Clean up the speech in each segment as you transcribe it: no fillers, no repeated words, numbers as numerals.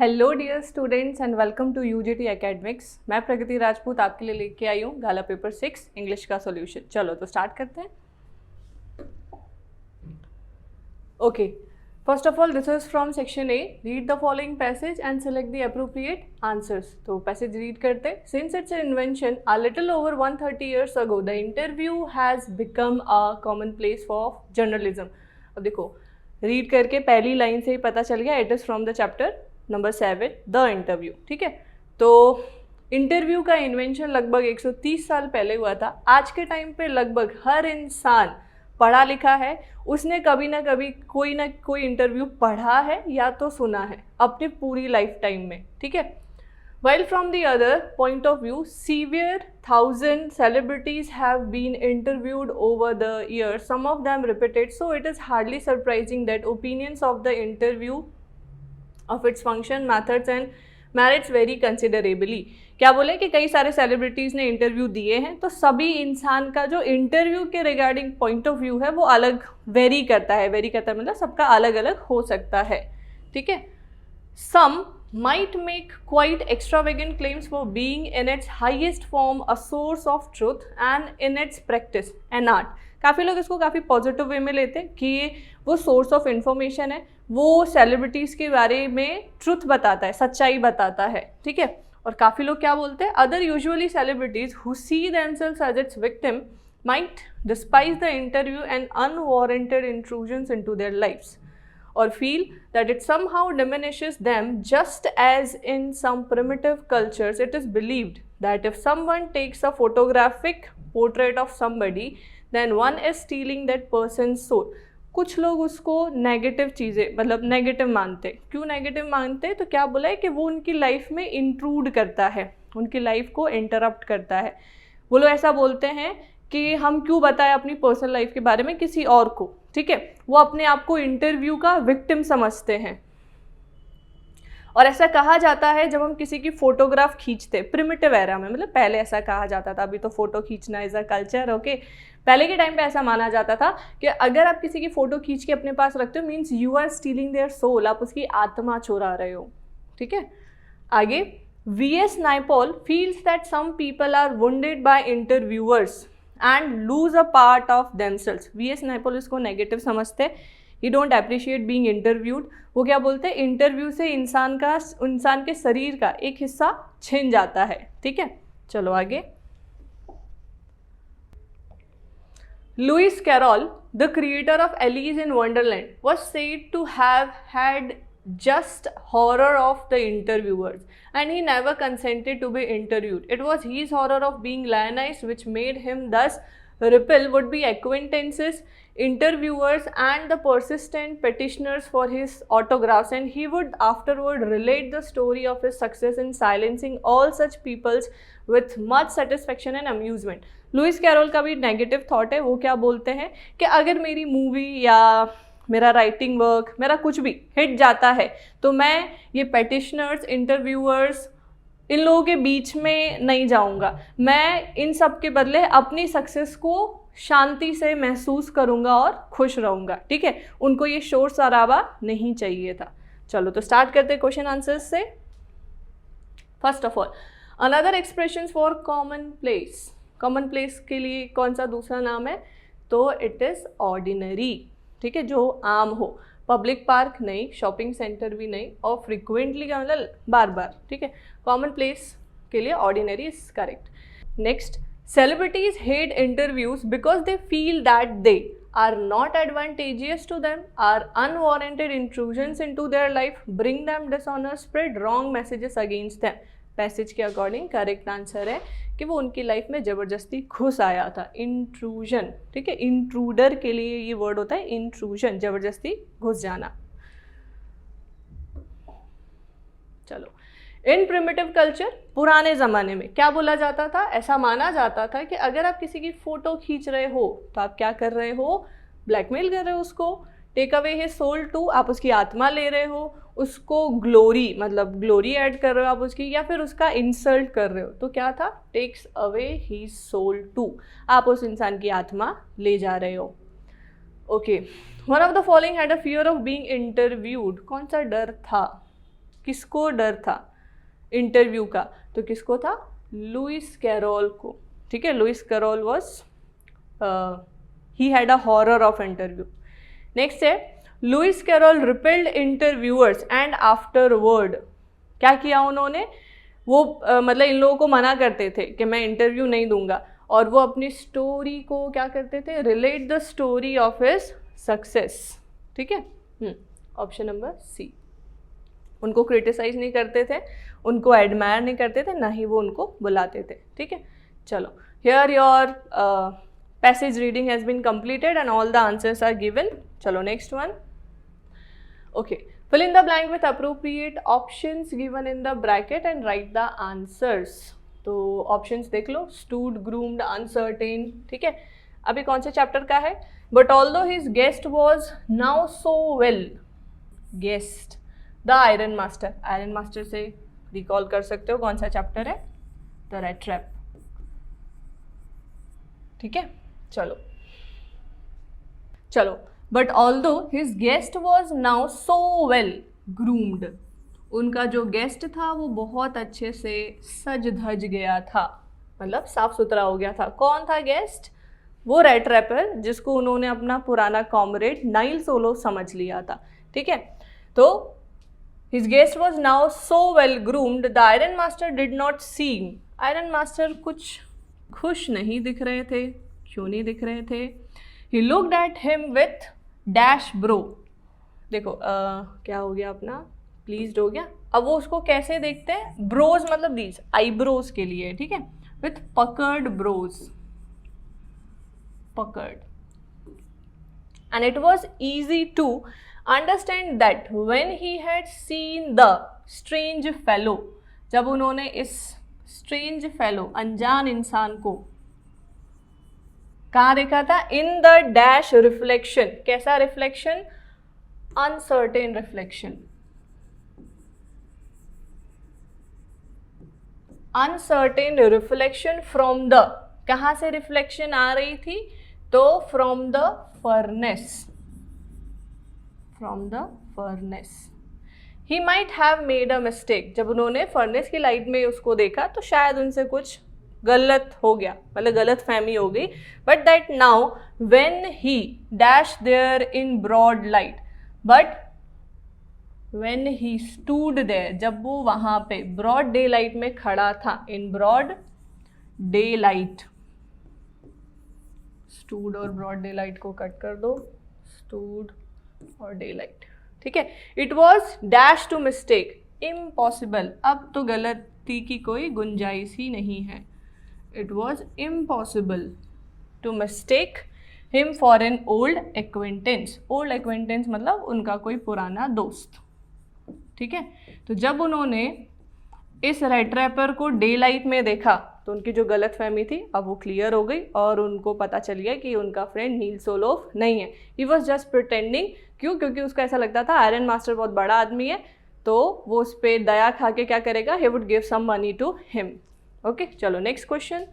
Hello dear students and welcome to UGT academics. मैं प्रगति राजपूत आपके लिए लेके आई हूँ गाला पेपर 6 इंग्लिश का सॉल्यूशन। चलो तो स्टार्ट करते हैं। Okay, first of all this is from section A. Read the following passage and select the appropriate answers. तो पैसेज रीड करते। Since it's an invention a little over 130 years ago the interview has become a common place for journalism. अब देखो, read करके पहली line से ही पता चल गया, it is from the chapter number 7 the interview. ठीक है, तो इंटरव्यू का इन्वेंशन लगभग 130 साल पहले हुआ था। आज के टाइम पे लगभग हर इंसान पढ़ा लिखा है, उसने कभी ना कोई इंटरव्यू पढ़ा है या तो सुना है अपनी पूरी लाइफ टाइम में। ठीक है, while from the other point of view, severe 1000 celebrities have been interviewed over the years, some of them repeated, so it is hardly surprising that opinions of the interview of its function, methods and merits vary considerably। क्या बोले कि कई सारे celebrities ने interview दिए हैं, तो सभी इंसान का जो इंटरव्यू के रिगार्डिंग पॉइंट ऑफ व्यू है वो अलग वेरी करता है मतलब सबका अलग अलग हो सकता है। ठीक है, some might make quite extravagant claims for being in its highest form a source of truth and in its practice an art। काफ़ी लोग इसको काफ़ी पॉजिटिव वे में लेते हैं कि ये वो सोर्स ऑफ इंफॉर्मेशन है, वो सेलिब्रिटीज़ के बारे में ट्रुथ बताता है, सच्चाई बताता है। ठीक है, और काफ़ी लोग क्या बोलते हैं, other usually celebrities who see themselves as its victim might despise the interview and unwarranted intrusions into their lives, or feel that it somehow diminishes them, just as in some primitive cultures it is believed that if someone takes a photographic portrait of somebody then one is stealing that person's soul। कुछ लोग उसको negative चीज़ें मतलब negative मानते। क्यों negative मानते? तो क्या बोला है कि वो उनकी लाइफ में इंट्रूड करता है, उनकी लाइफ को इंटरप्ट करता है। वो लोग ऐसा बोलते हैं कि हम क्यों बताएं अपनी पर्सनल लाइफ के बारे में किसी और को। ठीक है, वो अपने आप को इंटरव्यू का विक्टिम समझते हैं। और ऐसा कहा जाता है जब हम किसी की फोटोग्राफ खींचते, प्रिमिटिव एरा में, मतलब पहले ऐसा कहा जाता था, अभी तो फोटो खींचना इज अ कल्चर। ओके, पहले के टाइम पे ऐसा माना जाता था कि अगर आप किसी की फोटो खींच के अपने पास रखते हो means you are stealing their soul, आप उसकी आत्मा चुरा रहे हो। ठीक है, आगे V.S. Naipaul feels that some people are wounded by interviewers and lose a part of themselves। V.S. Naipaul इसको नेगेटिव समझते, ही डोंट अप्रिशिएट बीइंग इंटरव्यूड। वो क्या बोलते हैं, इंटरव्यू से इंसान के शरीर का एक हिस्सा छिन जाता है। ठीक है, चलो आगे। Lewis Carroll, the creator of Alice in Wonderland, was said to have had just horror of the interviewers and he never consented to be interviewed। It was his horror of being lionized which made him thus repel would be acquaintances, interviewers and the persistent petitioners for his autographs, and he would afterward relate the story of his success in silencing all such peoples with much satisfaction and amusement। Lewis Carroll का भी negative thought है। वो क्या बोलते हैं कि अगर मेरी मूवी या मेरा राइटिंग वर्क, मेरा कुछ भी हिट जाता है तो मैं ये पेटिशनर्स, इंटरव्यूअर्स, इन लोगों के बीच में नहीं जाऊंगा। मैं इन सब के बदले अपनी सक्सेस को शांति से महसूस करूंगा और खुश रहूंगा। ठीक है, उनको ये शोर शराबा नहीं चाहिए था। चलो तो स्टार्ट करते हैं क्वेश्चन आंसर्स से। First of all, another expression for common place. Common place के लिए कौन सा दूसरा नाम है? तो इट इज़ ऑर्डिनरी। ठीक है, जो आम हो, पब्लिक पार्क नहीं, शॉपिंग सेंटर भी नहीं, और फ्रिक्वेंटली का मतलब बार बार। ठीक है, कॉमन प्लेस के लिए ordinary is correct. Next, celebrities hate interviews because they feel that they are not advantageous to them, are unwarranted intrusions into their life, bring them dishonour, spread wrong messages against them. Passage के according correct answer है कि वो उनकी life में ज़बरदस्ती घुस आया था। इंट्रूजन, ठीक है, इंट्रूडर के लिए ये वर्ड होता है इंट्रूजन, ज़बरदस्ती घुस जाना। चलो, इन प्रिमिटिव कल्चर, पुराने ज़माने में क्या बोला जाता था? ऐसा माना जाता था कि अगर आप किसी की फ़ोटो खींच रहे हो तो आप क्या कर रहे हो? ब्लैकमेल कर रहे हो उसको। Take away his soul too, आप उसकी आत्मा ले रहे हो। उसको ग्लोरी मतलब ग्लोरी ऐड कर रहे हो आप उसकी, या फिर उसका इंसल्ट कर रहे हो। तो क्या था? Takes away his soul too, आप उस इंसान की आत्मा ले जा रहे हो। Okay, one of the following had a fear of being interviewed. कौन सा डर था? किसको डर था इंटरव्यू का? तो किसको था? लुइस कैरोल को। ठीक है, Lewis Carroll was he had a horror of interview. Next है Lewis Carroll repelled interviewers and afterward, क्या किया उन्होंने? वो मतलब इन लोगों को मना करते थे कि मैं इंटरव्यू नहीं दूंगा, और वो अपनी स्टोरी को क्या करते थे? Relate the story of his success. ठीक है, ऑप्शन नंबर सी। उनको क्रिटिसाइज नहीं करते थे, उनको एडमायर नहीं करते थे, ना ही वो उनको बुलाते थे। ठीक है, चलो, here your passage reading has been completed and all the answers are given. चलो next one. Okay, fill in the blank with appropriate options given in the bracket and write the answers। तो options देख लो, stood, groomed, uncertain। ठीक है, अभी कौन से chapter का है? But although his guest was now so well, guest, the iron master। Iron master से रिकॉल कर सकते हो कौन सा चैप्टर है? The rat trap. ठीक है, चलो चलो। But although his guest was now so well groomed, उनका जो गेस्ट था वो बहुत अच्छे से सज धज गया था, मतलब साफ सुथरा हो गया था। कौन था गेस्ट? वो रैट रैपर जिसको उन्होंने अपना पुराना कॉमरेड नाइल सोलो समझ लिया था। ठीक है, तो his guest was now so well groomed the iron master did not seem. Iron master कुछ खुश नहीं दिख रहे थे। क्यों नहीं दिख रहे थे? He looked at him with dash bro। देखो क्या हो गया अपना? प्लीज्ड हो गया। अब वो उसको कैसे देखते हैं? ब्रोज मतलब दीज, आईब्रोज के लिए। ठीक है, with puckered brows, puckered. And it was easy to understand that when he had seen the strange fellow, जब उन्होंने इस स्ट्रेंज फेलो, अनजान इंसान को कहाँ देखा था? In the dash reflection. कैसा reflection? Uncertain reflection. Uncertain reflection from the, कहाँ से रिफ्लेक्शन आ रही थी? तो from the furnace, from the furnace. He might have made a mistake, जब उन्होंने फर्नेस की लाइट में उसको देखा तो शायद उनसे कुछ गलत हो गया, मतलब गलत फहमी हो गई। But that now when he dash there in broad light, but when he stood there, जब वो वहां पे ब्रॉड डे लाइट में खड़ा था, in broad daylight, stood और ब्रॉड डे लाइट को कट कर दो, स्टूड और डे लाइट। ठीक है, it was dash to mistake impossible, अब तो गलती की कोई गुंजाइश ही नहीं है। It was impossible to mistake him for an old acquaintance। old acquaintance मतलब उनका कोई पुराना दोस्त। ठीक है, तो जब उन्होंने इस रेड रैपर को डे लाइट में देखा तो उनकी जो गलत फहमी थी अब वो क्लियर हो गई और उनको पता चल गया कि उनका फ्रेंड नील सोलोफ नहीं है। He was just pretending. क्यों? क्योंकि उसको ऐसा लगता था आयरन मास्टर बहुत बड़ा आदमी है, तो वो उस पर दया खा के क्या करेगा? He would give some money to him. Okay, चलो next question.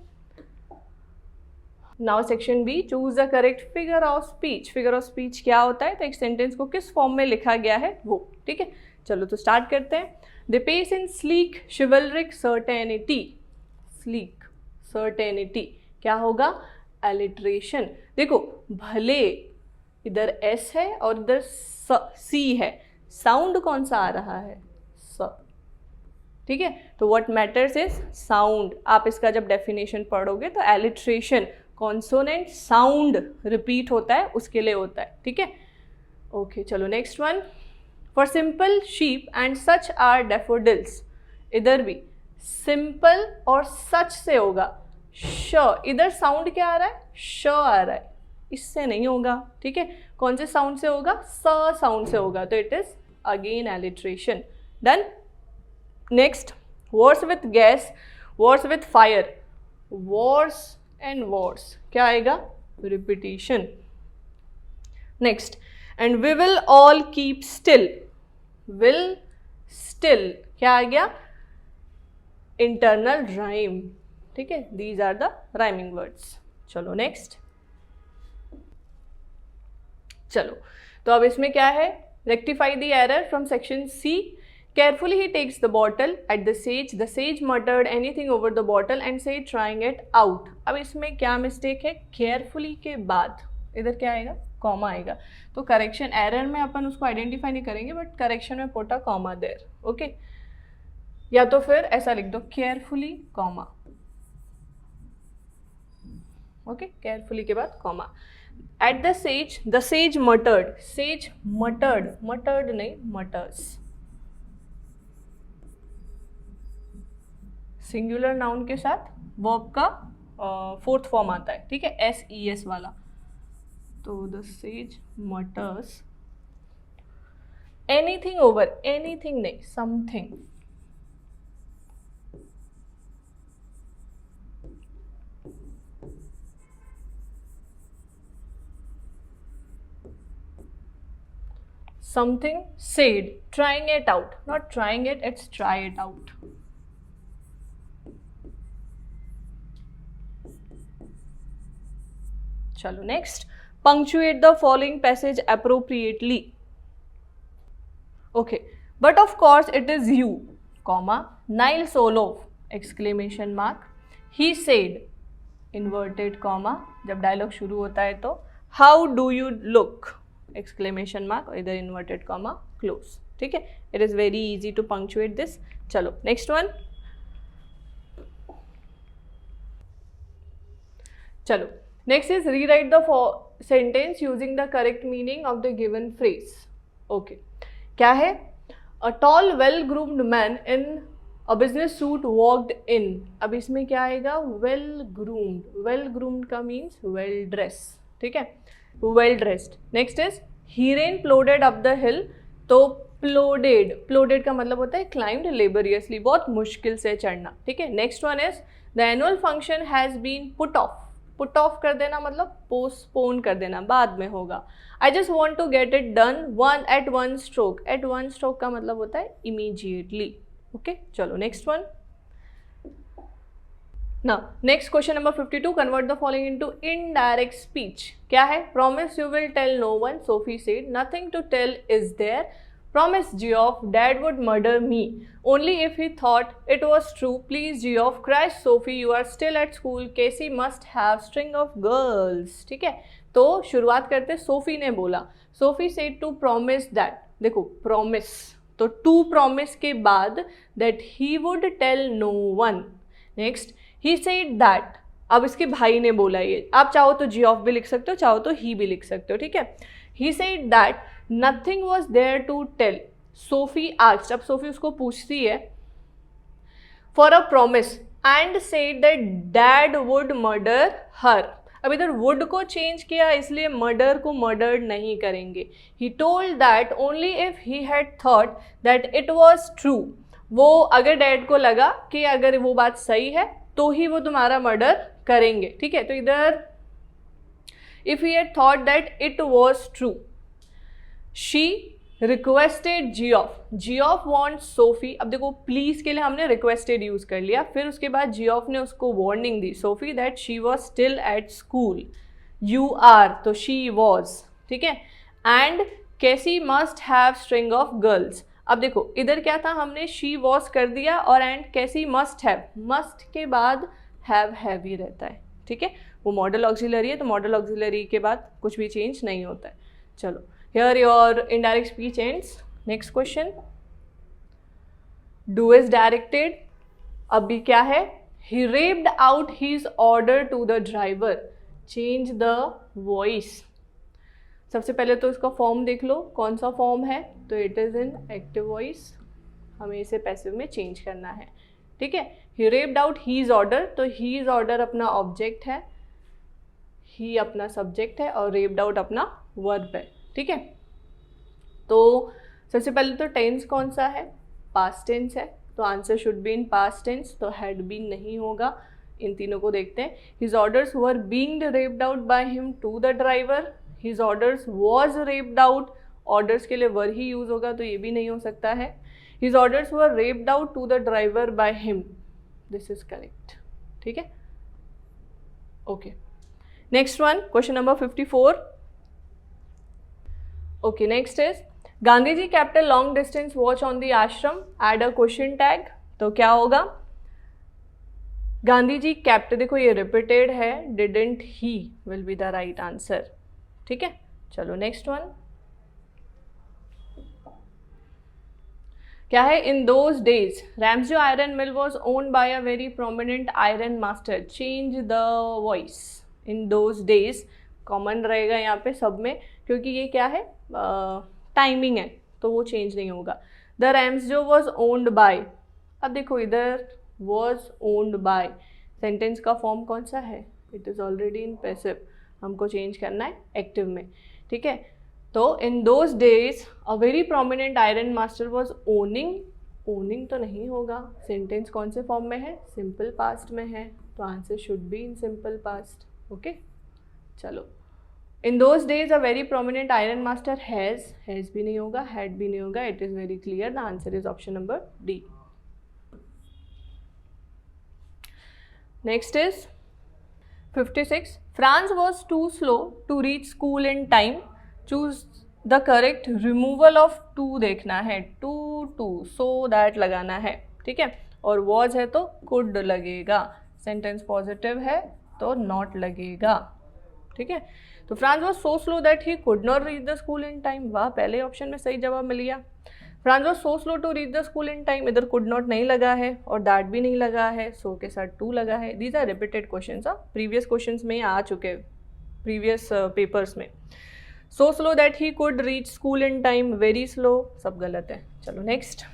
Now section B, choose the correct figure of speech. Figure of speech क्या होता है? तो एक सेंटेंस को किस फॉर्म में लिखा गया है वो। ठीक है, चलो तो स्टार्ट करते हैं। They pace in sleek chivalric certainty. Sleek certainty क्या होगा? एलिट्रेशन। देखो भले इधर एस है और इधर सी है, साउंड कौन सा आ रहा है? स। ठीक है, तो व्हाट मैटर्स इज साउंड। आप इसका जब डेफिनेशन पढ़ोगे तो एलिट्रेशन कॉन्सोनेंट साउंड रिपीट होता है उसके लिए होता है। ठीक है, ओके चलो next one. For simple sheep and such are daffodils. इधर भी सिंपल और सच से होगा श। इधर साउंड क्या आ रहा है? श आ रहा है, इससे नहीं होगा। ठीक है, कौन से साउंड से होगा? स साउंड से होगा, तो it is again alliteration. Done. Next, words with gas, words with fire. Words and words क्या आएगा? Repetition. Next, and we will all keep still. Will still क्या आ गया? Internal rhyme. ठीक है, these are the rhyming words. चलो next. चलो तो अब इसमें क्या है? Rectify the error from section C. Carefully he takes the bottle at the sage muttered anything over the bottle and said trying it out. अब इसमें क्या मिस्टेक है? carefully के बाद इधर क्या आएगा? कॉमा आएगा. तो करेक्शन एरर में अपन उसको आइडेंटिफाई नहीं करेंगे, बट करेक्शन में put a comma there. Okay, या तो फिर ऐसा लिख दो केयरफुली कॉमा. ओके, केयरफुली के बाद comma. At the sage मटर्ड. Says मटर्ड नहीं, मटर्स. सिंगुलर नाउन के साथ वर्ब का फोर्थ फॉर्म आता है. ठीक है, SES वाला. तो the sage mutters anything over, anything नहीं, something. Something said, trying it out. Not trying it, it's try it out. चलो next, punctuate the following passage appropriately. Okay, but of course it is you, comma, Nile Solov, exclamation mark. He said, inverted comma, जब dialogue शुरू होता है तो how do you look, exclamation mark, और इधर inverted comma, close. ठीक है, it is very easy to punctuate this. चलो next one. चलो next is rewrite the sentence using the correct meaning of the given phrase. Okay, क्या है? A tall well-groomed man in a business suit walked in. अब इसमें क्या आएगा? Well-groomed. Well-groomed का means well-dressed. ठीक है, well-dressed. Next is Hiren plodded up the hill. तो plodded का मतलब होता है climbed laboriously, बहुत मुश्किल से चढ़ना. ठीक है. Next one is the annual function has been put off. Put off कर देना मतलब पोस्टपोन कर देना, बाद में होगा. I just want to get it done at one stroke. At one stroke का मतलब होता है इमीजिएटली. ओके, चलो नेक्स्ट वन. ना next question number 52. Convert the following into indirect speech. क्या है? Promise you will tell no one. Sophie said nothing to tell is there. Promise Geoff, Dad would murder me only if he thought it was true. Please Geoff, cries Sophie, you are still at school. Casey must have string of girls. ठीक है, तो शुरुआत करते Sophie ने बोला. Sophie said to promise that. देखो promise, तो to promise के बाद that he would tell no one. Next, he said that. अब इसके भाई ने बोला ये. आप चाहो तो Geoff भी लिख सकते हो, चाहो तो he भी लिख सकते हो. ठीक है, he said that nothing was there to tell. Sophie asked. अब सोफी उसको पूछती है for a promise and said that dad would murder her. अब इधर would को चेंज किया इसलिए murder को murdered नहीं करेंगे. He told that only if he had thought that it was true. वो अगर डैड को लगा कि अगर वो बात सही है तो ही वो तुम्हारा मर्डर करेंगे. ठीक है, तो इधर if he had thought that it was true. She requested Geoff. Geoff wants Sophie. अब देखो प्लीज के लिए हमने requested यूज कर लिया, फिर उसके बाद Geoff ने उसको warning the Sophie that she was still at school. You are, तो she was. ठीक है, and Casey must have string of girls. अब देखो इधर क्या था, हमने she was कर दिया और and Casey must have. must के बाद have ही रहता है. ठीक है, वो मॉडल ऑक्सिलरी है तो मॉडल ऑक्सिलरी के बाद कुछ भी चेंज नहीं होता है. चलो, here your indirect speech ends. Next question. Do is directed. अभी क्या है? He raved out his order to the driver. Change the voice. सबसे पहले तो इसका फॉर्म देख लो, कौन सा फॉर्म है? तो it is in active voice. हमें इसे पैसिव में चेंज करना है. ठीक है, he raved out his order. तो his order अपना ऑब्जेक्ट है, he अपना सब्जेक्ट है और raved out अपना वर्ब है. ठीक है, तो सबसे पहले तो टेंस कौन सा है? पास्ट टेंस है, तो answer should be in past tense, तो हैड बीन नहीं होगा. इन तीनों को देखते हैं. His orders were being rapped out by him to the driver. His orders was rapped out. Orders के लिए वर ही यूज होगा तो ये भी नहीं हो सकता है. His orders were rapped out to the driver by him. This is correct. ठीक है, okay. Next one, question number 54. Okay, next is Gandhi ji kept a long distance watch on the ashram, add a question tag, तो क्या होगा? Gandhi ji kept, देखो ये repeated है, didn't he will be the right answer. ठीक है, चलो नेक्स्ट वन क्या है? In those days Ramsjo iron mill was owned by a very prominent iron master, change the voice. In those days common रहेगा यहाँ पे सब में, क्योंकि ये क्या है, टाइमिंग है, तो वो चेंज नहीं होगा. द रैम्सजो वॉज ओन्ड बाय, अब देखो इधर वॉज ओन्ड बाय, सेंटेंस का फॉर्म कौन सा है? It is already in passive, हमको चेंज करना है एक्टिव में. ठीक है, तो इन those days a very prominent iron master was owning, owning तो नहीं होगा, सेंटेंस कौन से फॉर्म में है? सिंपल पास्ट में है, तो answer should be in simple past. Okay, चलो. In those days a very prominent iron master has भी नहीं होगा, हैड भी नहीं होगा. It is very clear, the answer is option number D. Next is 56. Franz was too slow to reach school in time. Choose the correct. removal of to देखना है, to so that लगाना है. ठीक है, और was है तो could लगेगा, सेंटेंस पॉजिटिव है तो not लगेगा. ठीक है, तो Franz was so slow that he could not reach the school in time. वाह, पहले ऑप्शन में सही जवाब मिल गया. Franz was so slow to reach the school in time, इधर could not नहीं लगा है और that भी नहीं लगा है, so के साथ to लगा है. These are repeated questions, previous questions में आ चुके, प्रीवियस पेपर्स में. So slow that he could reach school in time, very slow, सब गलत है. चलो next.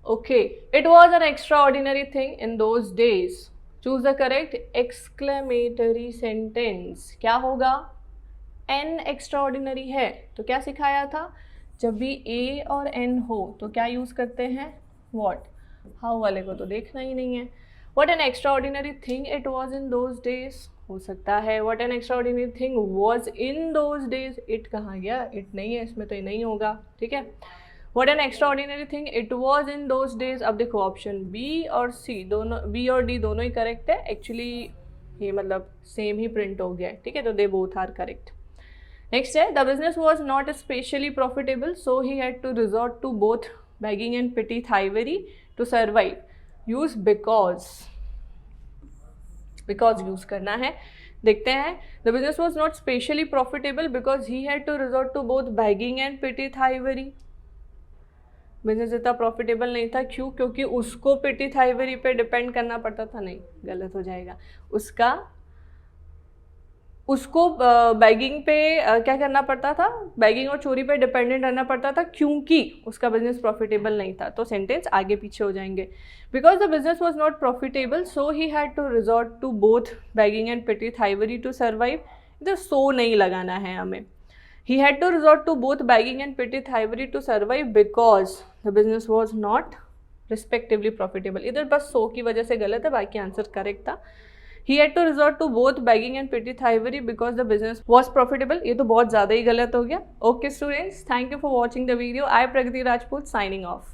Okay, it was an extraordinary thing in those days. Choose the correct exclamatory sentence. क्या होगा? N extraordinary है, तो क्या सिखाया था? जब भी ए और एन हो तो क्या यूज़ करते हैं? वॉट. हाउ वाले को तो देखना ही नहीं है. What an extraordinary thing it was in those days हो सकता है. What an extraordinary thing was in those days, it कहाँ गया? इट नहीं है इसमें, तो ये नहीं होगा. ठीक है, what an extraordinary thing it was in those days. अब देखो ऑप्शन बी और सी दोनों, बी और डी दोनों ही करेक्ट है. एक्चुअली ये मतलब सेम ही प्रिंट हो गया है. ठीक है, तो they both are correct. Next है, the business was not especially profitable so he had to resort to both begging and petty thievery to survive. Use because, because use करना है. देखते हैं. The business was not especially profitable because he had to resort to both begging and petty thievery. Business इतना profitable नहीं था, क्यों? क्योंकि उसको पेटी थाइवरी पे डिपेंड करना पड़ता था. नहीं, गलत हो जाएगा. उसको बैगिंग पे क्या करना पड़ता था? बैगिंग और चोरी पे डिपेंडेंट रहना पड़ता था, क्योंकि उसका बिजनेस प्रॉफिटेबल नहीं था. तो सेंटेंस आगे पीछे हो जाएंगे. Because the business was not profitable so he had to resort to both begging and petty thievery to survive. इधर सो नहीं लगाना है हमें. He had to resort to both begging and petty thievery to survive because the business was not respectively profitable. इधर बस so की वजह से गलत है, बाकी आंसर करेक्ट था. He had to resort to both begging and petty thievery because the business was profitable. ये तो बहुत ज़्यादा ही गलत हो गया. Okay students, thank you for watching the video. I Pragati Rajput signing off.